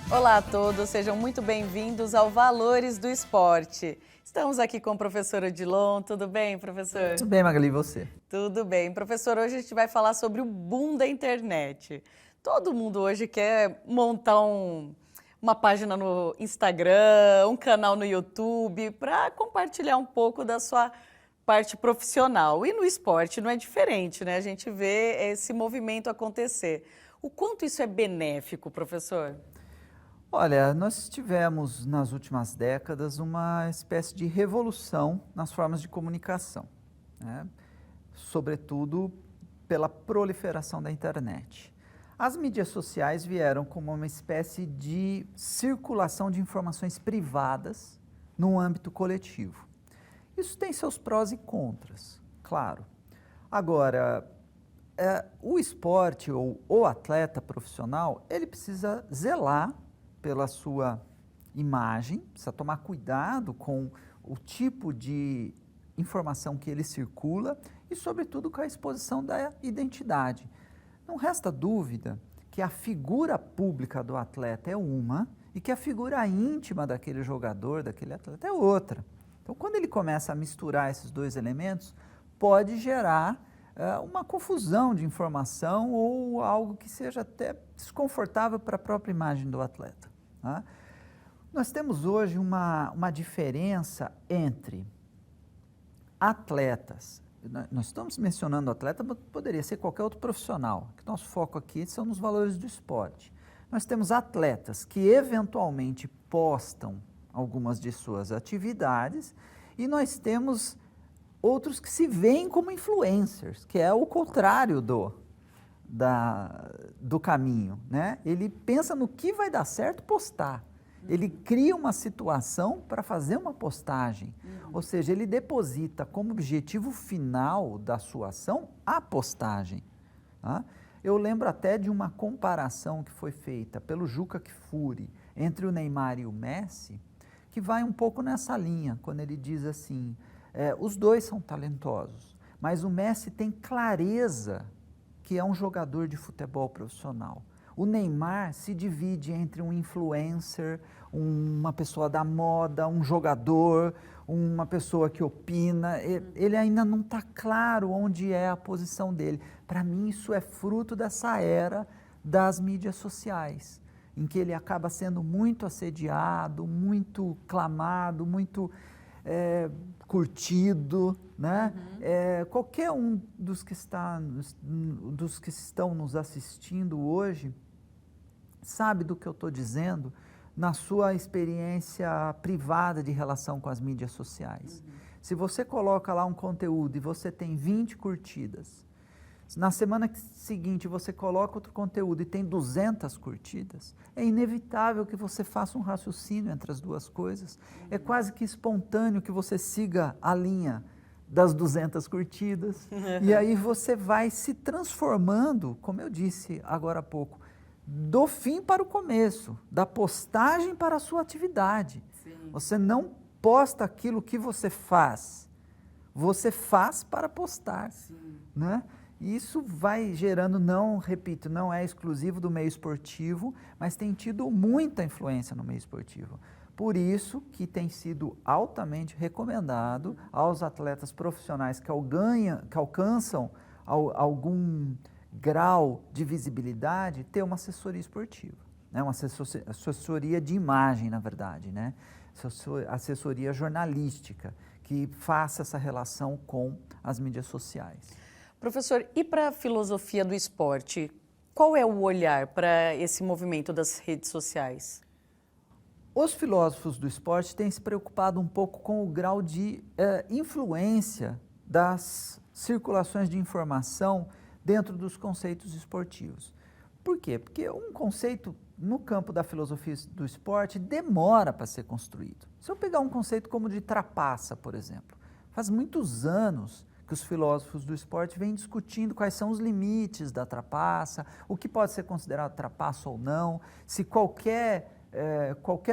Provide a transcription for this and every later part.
Olá a todos, sejam muito bem-vindos ao Valores do Esporte. Estamos aqui com o professor Odilon. Tudo bem, professor? Tudo bem, Magali, e você? Tudo bem. Professor, hoje a gente vai falar sobre o boom da internet. Todo mundo hoje quer montar uma página no Instagram, um canal no YouTube, para compartilhar um pouco da sua parte profissional. E no esporte não é diferente, né? A gente vê esse movimento acontecer. O quanto isso é benéfico, professor? Olha, nós tivemos nas últimas décadas uma espécie de revolução nas formas de comunicação, né? Sobretudo pela proliferação da internet. As mídias sociais vieram como uma espécie de circulação de informações privadas no âmbito coletivo. Isso tem seus prós e contras, claro. Agora, o esporte ou o atleta profissional, ele precisa zelar pela sua imagem, precisa tomar cuidado com o tipo de informação que ele circula e, sobretudo, com a exposição da identidade. Não resta dúvida que a figura pública do atleta é uma e que a figura íntima daquele jogador, daquele atleta, é outra. Então, quando ele começa a misturar esses dois elementos, pode gerar uma confusão de informação ou algo que seja até desconfortável para a própria imagem do atleta, tá? Nós temos hoje uma diferença entre atletas. Nós estamos mencionando atleta, mas poderia ser qualquer outro profissional. Nosso foco aqui são nos valores do esporte. Nós temos atletas que eventualmente postam algumas de suas atividades e nós temos outros que se veem como influencers, que é o contrário do caminho, né? Ele pensa no que vai dar certo postar. Ele cria uma situação para fazer uma postagem. Ou seja, ele deposita como objetivo final da sua ação a postagem, tá? Eu lembro até de uma comparação que foi feita pelo Juca Kfouri entre o Neymar e o Messi, que vai um pouco nessa linha, quando ele diz assim, os dois são talentosos, mas o Messi tem clareza que é um jogador de futebol profissional. O Neymar se divide entre um influencer, uma pessoa da moda, um jogador, uma pessoa que opina. Ele ainda não está claro onde é a posição dele. Para mim, isso é fruto dessa era das mídias sociais, em que ele acaba sendo muito assediado, muito clamado, muito curtido, né? Qualquer um dos que estão nos assistindo hoje sabe do que eu estou dizendo na sua experiência privada de relação com as mídias sociais. Se você coloca lá um conteúdo e você tem 20 curtidas, na semana seguinte você coloca outro conteúdo e tem 200 curtidas, é inevitável que você faça um raciocínio entre as duas coisas. É quase que espontâneo que você siga a linha das 200 curtidas e aí você vai se transformando, como eu disse agora há pouco, do fim para o começo, da postagem para a sua atividade. Sim. Você não posta aquilo que você faz para postar, né? E isso vai gerando, repito, não é exclusivo do meio esportivo, mas tem tido muita influência no meio esportivo. Por isso que tem sido altamente recomendado aos atletas profissionais que alcançam algum grau de visibilidade, ter uma assessoria esportiva, né? Uma assessoria de imagem, na verdade, né? Assessoria jornalística, que faça essa relação com as mídias sociais. Professor, e para a filosofia do esporte, qual é o olhar para esse movimento das redes sociais? Os filósofos do esporte têm se preocupado um pouco com o grau de influência das circulações de informação dentro dos conceitos esportivos. Por quê? Porque um conceito no campo da filosofia do esporte demora para ser construído. Se eu pegar um conceito como de trapaça, por exemplo, faz muitos anos que os filósofos do esporte vêm discutindo quais são os limites da trapaça, o que pode ser considerado trapaça ou não, se qualquer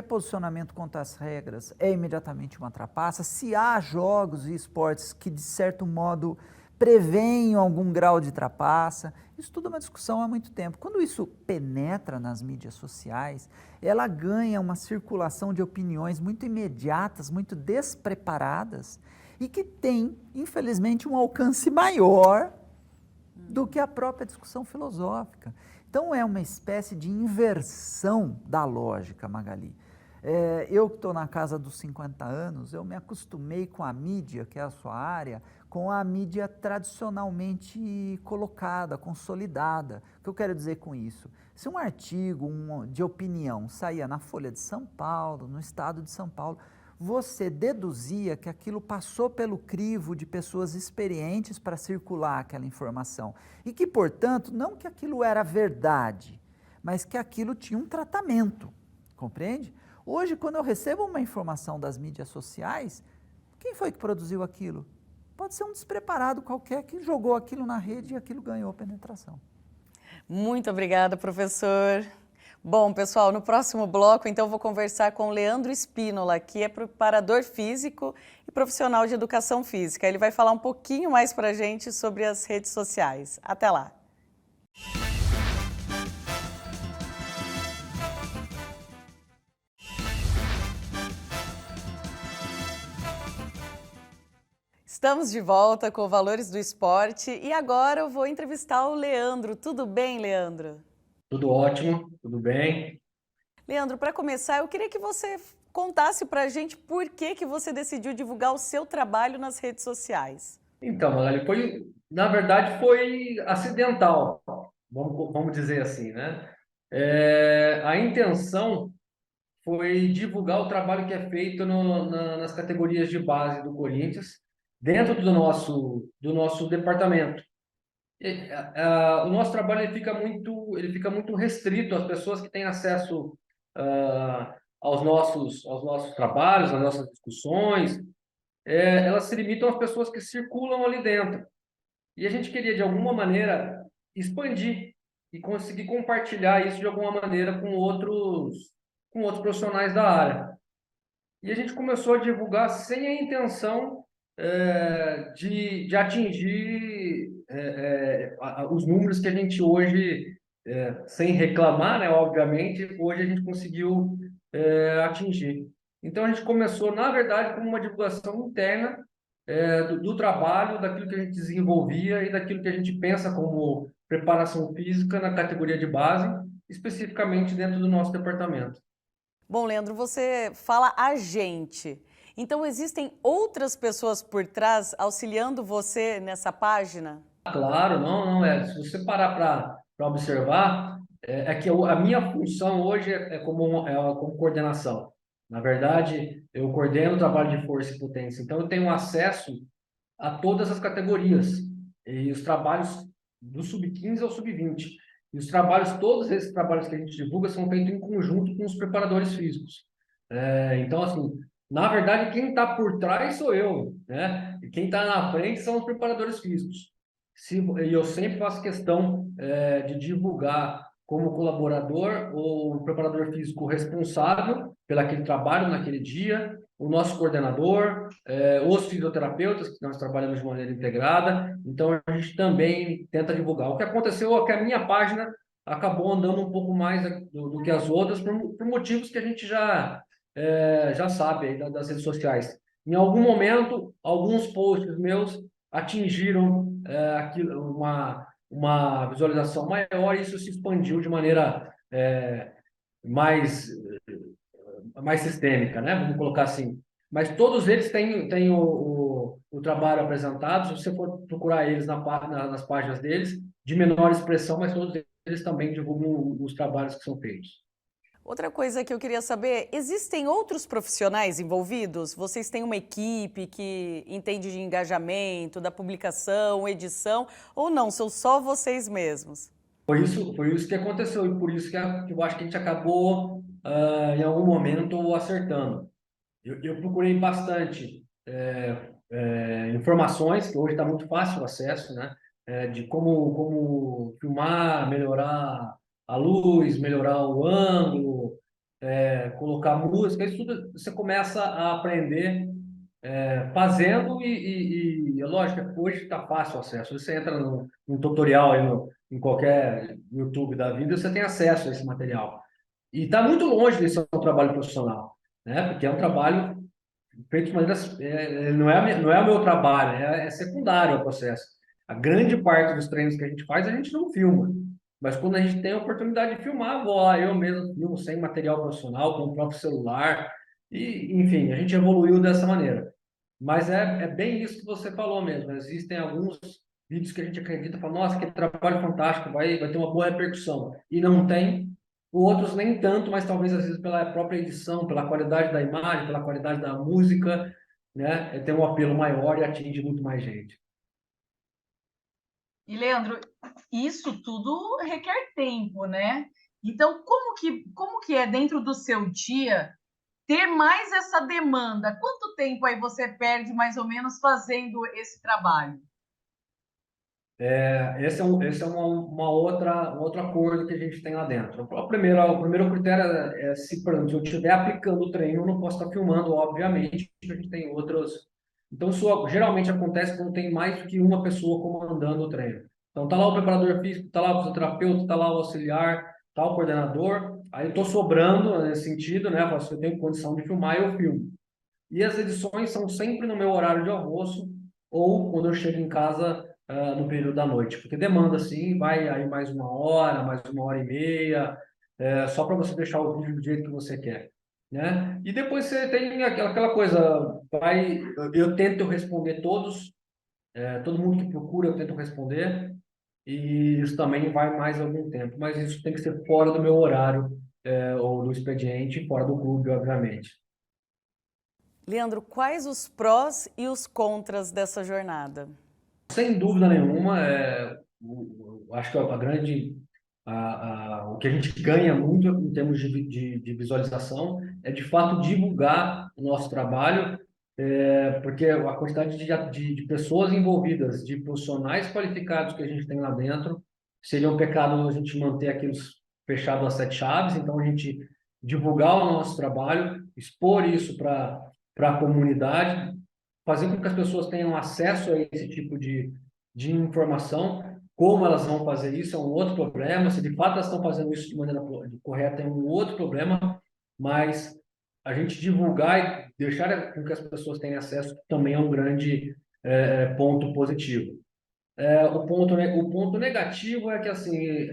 posicionamento contra as regras é imediatamente uma trapaça, se há jogos e esportes que, de certo modo, prevêem algum grau de trapaça. Isso tudo é uma discussão há muito tempo. Quando isso penetra nas mídias sociais, ela ganha uma circulação de opiniões muito imediatas, muito despreparadas e que tem, infelizmente, um alcance maior do que a própria discussão filosófica. Então é uma espécie de inversão da lógica, Magali. Eu que estou na casa dos 50 anos, eu me acostumei com a mídia, que é a sua área, com a mídia tradicionalmente colocada, consolidada. O que eu quero dizer com isso? Se um artigo de opinião saía na Folha de São Paulo, no Estado de São Paulo, você deduzia que aquilo passou pelo crivo de pessoas experientes para circular aquela informação. E que, portanto, não que aquilo era verdade, mas que aquilo tinha um tratamento, compreende? Hoje, quando eu recebo uma informação das mídias sociais, quem foi que produziu aquilo? Pode ser um despreparado qualquer que jogou aquilo na rede e aquilo ganhou penetração. Muito obrigada, professor. Bom, pessoal, no próximo bloco, então, vou conversar com o Leandro Spínola, que é preparador físico e profissional de educação física. Ele vai falar um pouquinho mais para a gente sobre as redes sociais. Até lá! Estamos de volta com Valores do Esporte e agora eu vou entrevistar o Leandro. Tudo bem, Leandro? Tudo ótimo, tudo bem. Leandro, para começar, eu queria que você contasse para a gente por que você decidiu divulgar o seu trabalho nas redes sociais. Então, Magali, na verdade, foi acidental, vamos dizer assim, né? A intenção foi divulgar o trabalho que é feito nas categorias de base do Corinthians, dentro do nosso departamento. O nosso trabalho ele fica muito restrito às pessoas que têm acesso aos nossos trabalhos, às nossas discussões. Elas se limitam às pessoas que circulam ali dentro. E a gente queria, de alguma maneira, expandir e conseguir compartilhar isso de alguma maneira com outros profissionais da área. E a gente começou a divulgar sem a intenção de atingir os números que a gente hoje, sem reclamar, né, obviamente, hoje a gente conseguiu atingir. Então, a gente começou, na verdade, como uma divulgação interna do trabalho, daquilo que a gente desenvolvia e daquilo que a gente pensa como preparação física na categoria de base, especificamente dentro do nosso departamento. Bom, Leandro, você fala a gente. Então, existem outras pessoas por trás auxiliando você nessa página? Claro, não é. Se você parar para observar, é que a minha função hoje é como coordenação. Na verdade, eu coordeno o trabalho de força e potência, então eu tenho acesso a todas as categorias e os trabalhos do sub-15 ao sub-20. E todos esses trabalhos que a gente divulga são feitos em conjunto com os preparadores físicos. Então, assim, na verdade, quem está por trás sou eu, né? E quem está na frente são os preparadores físicos. E eu sempre faço questão de divulgar como colaborador ou preparador físico responsável pelo aquele trabalho naquele dia, o nosso coordenador, os fisioterapeutas, que nós trabalhamos de maneira integrada. Então, a gente também tenta divulgar. O que aconteceu é que a minha página acabou andando um pouco mais do que as outras, por motivos que a gente já sabe aí das redes sociais. Em algum momento, alguns posts meus atingiram uma visualização maior e isso se expandiu de maneira mais sistêmica, né? Vamos colocar assim. Mas todos eles têm o trabalho apresentado. Se você for procurar eles nas páginas deles, de menor expressão, mas todos eles também divulgam os trabalhos que são feitos. Outra coisa que eu queria saber, existem outros profissionais envolvidos? Vocês têm uma equipe que entende de engajamento, da publicação, edição, ou não? São só vocês mesmos? Foi isso que aconteceu e por isso que eu acho que a gente acabou, em algum momento, acertando. Eu procurei bastante informações, que hoje está muito fácil o acesso, né? De como filmar, melhorar a luz, melhorar o ângulo, colocar música, isso tudo você começa a aprender fazendo é lógico que hoje está fácil o acesso. Você entra num tutorial aí em qualquer YouTube da vida, você tem acesso a esse material. E está muito longe desse ser um trabalho profissional, né? Porque é um trabalho feito de maneira, não é o meu trabalho, é secundário ao processo. A grande parte dos treinos que a gente faz, a gente não filma. Mas quando a gente tem a oportunidade de filmar, vou lá, eu mesmo filmo sem material profissional, com o próprio celular. E, enfim, a gente evoluiu dessa maneira. Mas é bem isso que você falou mesmo. Existem alguns vídeos que a gente acredita, fala, nossa, que trabalho fantástico, vai ter uma boa repercussão. E não tem. Outros nem tanto, mas talvez às vezes pela própria edição, pela qualidade da imagem, pela qualidade da música, né? Tem um apelo maior e atinge muito mais gente. E, Leandro, isso tudo requer tempo, né? Então, como que é dentro do seu dia ter mais essa demanda? Quanto tempo aí você perde mais ou menos fazendo esse trabalho? Esse é um outro acordo que a gente tem lá dentro. O primeiro critério é se, por exemplo, se eu estiver aplicando o treino, eu não posso estar filmando, obviamente, porque a gente tem outros. Então, isso geralmente acontece quando tem mais do que uma pessoa comandando o treino. Então, tá lá o preparador físico, tá lá o fisioterapeuta, tá lá o auxiliar, tá o coordenador. Aí eu estou sobrando nesse sentido, né? Se eu tenho condição de filmar, eu filmo. E as edições são sempre no meu horário de almoço ou quando eu chego em casa no período da noite, porque demanda assim, vai aí mais uma hora e meia, só para você deixar o vídeo do jeito que você quer, né? E depois você tem aquela coisa, eu tento responder todos, todo mundo que procura eu tento responder, e isso também vai mais algum tempo, mas isso tem que ser fora do meu horário, ou do expediente, fora do clube, obviamente. Leandro, quais os prós e os contras dessa jornada? Sem dúvida nenhuma, acho que o que a gente ganha muito em termos de visualização é de fato divulgar o nosso trabalho, porque a quantidade de pessoas envolvidas, de profissionais qualificados que a gente tem lá dentro, seria um pecado a gente manter aquilo fechado a sete chaves, então a gente divulgar o nosso trabalho, expor isso para a comunidade, fazer com que as pessoas tenham acesso a esse tipo de informação. Como elas vão fazer isso é um outro problema. Se de fato elas estão fazendo isso de maneira correta é um outro problema. Mas a gente divulgar e deixar com que as pessoas tenham acesso também é um grande ponto positivo. O ponto negativo é que, assim,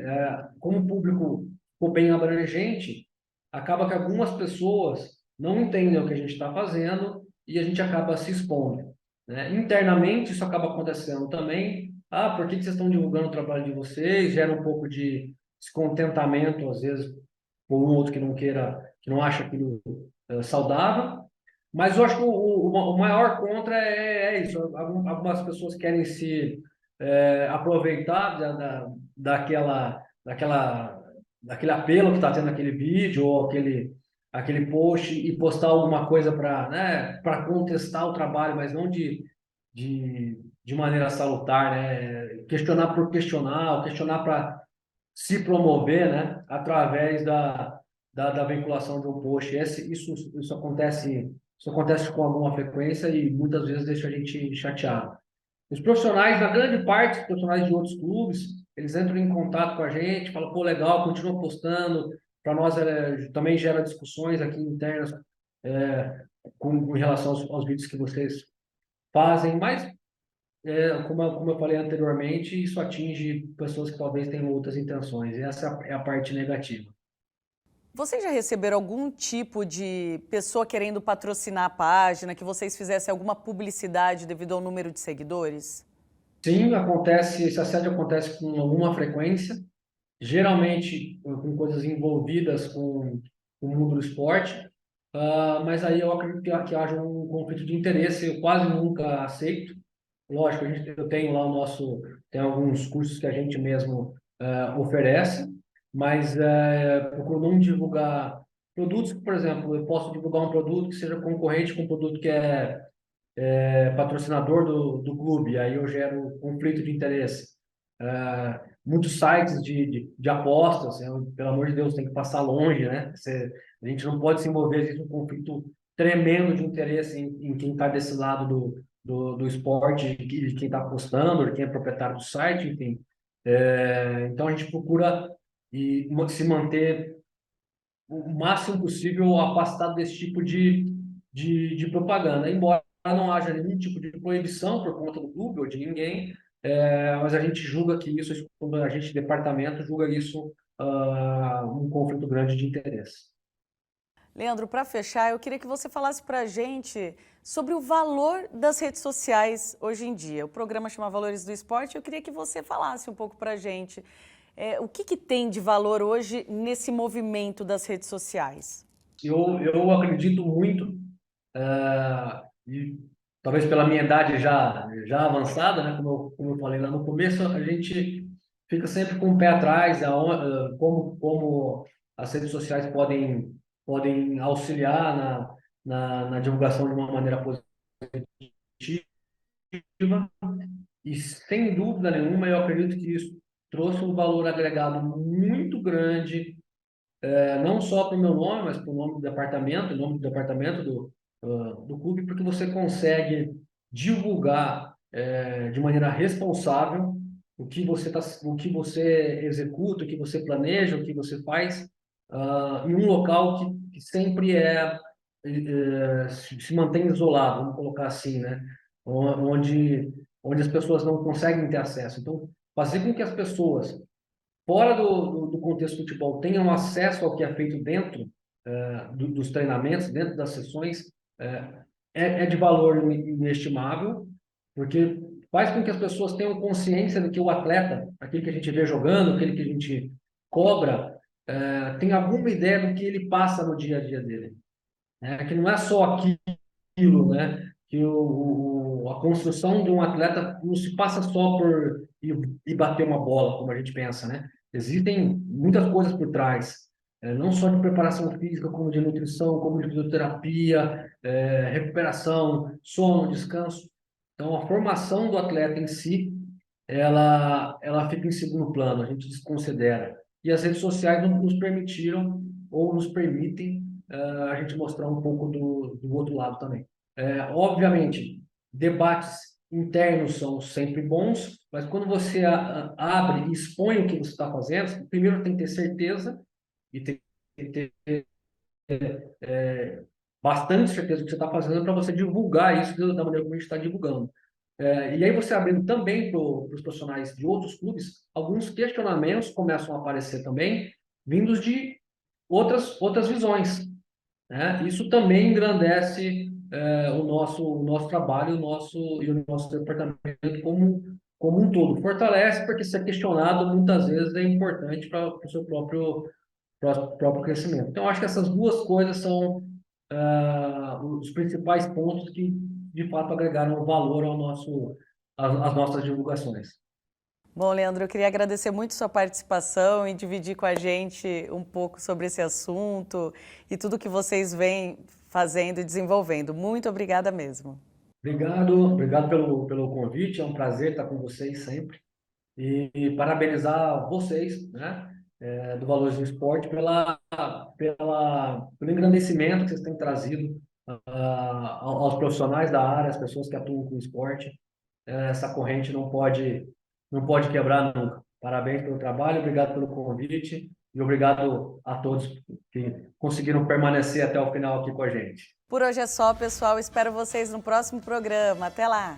como o público ficou bem abrangente, acaba que algumas pessoas não entendem o que a gente está fazendo e a gente acaba se expondo, né? Internamente, isso acaba acontecendo também. Ah, por que vocês estão divulgando o trabalho de vocês? Gera um pouco de descontentamento, às vezes, por um ou outro que não queira, que não acha aquilo saudável. Mas eu acho que o maior contra é isso. Algumas pessoas querem se aproveitar daquele apelo que está tendo aquele vídeo ou aquele post e postar alguma coisa para, né, para contestar o trabalho, mas não de maneira salutar, né? Questionar por questionar, ou questionar para se promover, né, através da vinculação de um post. Isso acontece com alguma frequência e muitas vezes deixa a gente chateado. Os profissionais, na grande parte, os profissionais de outros clubes, eles entram em contato com a gente, falam, pô, legal, continua postando. Para nós também gera discussões aqui internas com relação aos vídeos que vocês fazem, mas como eu falei anteriormente, isso atinge pessoas que talvez tenham outras intenções, e essa é a parte negativa. Vocês já receberam algum tipo de pessoa querendo patrocinar a página, que vocês fizessem alguma publicidade devido ao número de seguidores? Sim, acontece, esse assédio acontece com alguma frequência, geralmente com coisas envolvidas com o mundo do esporte, mas aí eu acredito que haja um conflito de interesse, eu quase nunca aceito. Lógico, eu tenho lá tem alguns cursos que a gente mesmo oferece, mas procuro não divulgar produtos que, por exemplo, eu posso divulgar um produto que seja concorrente com um produto que é patrocinador do clube, aí eu gero conflito de interesse. Muitos sites de apostas, pelo amor de Deus, tem que passar longe, né? A gente não pode se envolver em um conflito tremendo de interesse em quem está desse lado do esporte, de quem está apostando, de quem é proprietário do site, enfim. Então a gente procura se manter o máximo possível afastado desse tipo de propaganda, embora não haja nenhum tipo de proibição por conta do clube ou de ninguém, mas a gente julga que isso, a gente, departamento, julga isso um conflito grande de interesse. Leandro, para fechar, eu queria que você falasse para a gente sobre o valor das redes sociais hoje em dia. O programa chama Valores do Esporte, eu queria que você falasse um pouco para a gente. O que tem de valor hoje nesse movimento das redes sociais? Eu acredito muito, e talvez pela minha idade já avançada, né, como eu falei lá no começo, a gente fica sempre com o pé atrás, como as redes sociais podem auxiliar na divulgação de uma maneira positiva. E, sem dúvida nenhuma, eu acredito que isso trouxe um valor agregado muito grande, não só para o meu nome, mas para o nome do departamento, do clube, porque você consegue divulgar de maneira responsável o que você executa, o que você planeja, o que você faz, em um local que sempre se mantém isolado, vamos colocar assim, né? Onde as pessoas não conseguem ter acesso. Então, fazer com que as pessoas fora do contexto do futebol tenham acesso ao que é feito dentro dos treinamentos, dentro das sessões, é de valor inestimável, porque faz com que as pessoas tenham consciência de que o atleta, aquele que a gente vê jogando, aquele que a gente cobra, tem alguma ideia do que ele passa no dia a dia dele. Que não é só aquilo, né? Que a construção de um atleta não se passa só por ir bater uma bola, como a gente pensa, né? Existem muitas coisas por trás, não só de preparação física, como de nutrição, como de fisioterapia, recuperação, sono, descanso. Então, a formação do atleta em si, ela fica em segundo plano, a gente desconsidera. E as redes sociais não nos permitiram ou nos permitem a gente mostrar um pouco do outro lado também. Obviamente, debates internos são sempre bons, mas quando você abre e expõe o que você está fazendo, primeiro tem que ter certeza e tem que ter bastante certeza do que você está fazendo para você divulgar isso da maneira como a gente está divulgando. E aí você abrindo também para os profissionais de outros clubes, alguns questionamentos começam a aparecer também, vindos de outras visões, né? Isso também engrandece o nosso trabalho, e o nosso departamento como um todo. Fortalece, porque ser questionado muitas vezes é importante para o seu próprio crescimento. Então, acho que essas duas coisas são os principais pontos que, de fato, agregaram valor às nossas divulgações. Bom, Leandro, eu queria agradecer muito sua participação e dividir com a gente um pouco sobre esse assunto e tudo que vocês vêm fazendo e desenvolvendo. Muito obrigada mesmo. Obrigado pelo convite, é um prazer estar com vocês sempre. E parabenizar vocês, né, do Valores do Esporte, pelo engrandecimento que vocês têm trazido aos profissionais da área, às pessoas que atuam com o esporte. Essa corrente não pode quebrar nunca. Parabéns pelo trabalho, obrigado pelo convite e obrigado a todos que conseguiram permanecer até o final aqui com a gente. Por hoje é só, pessoal. Espero vocês no próximo programa. Até lá!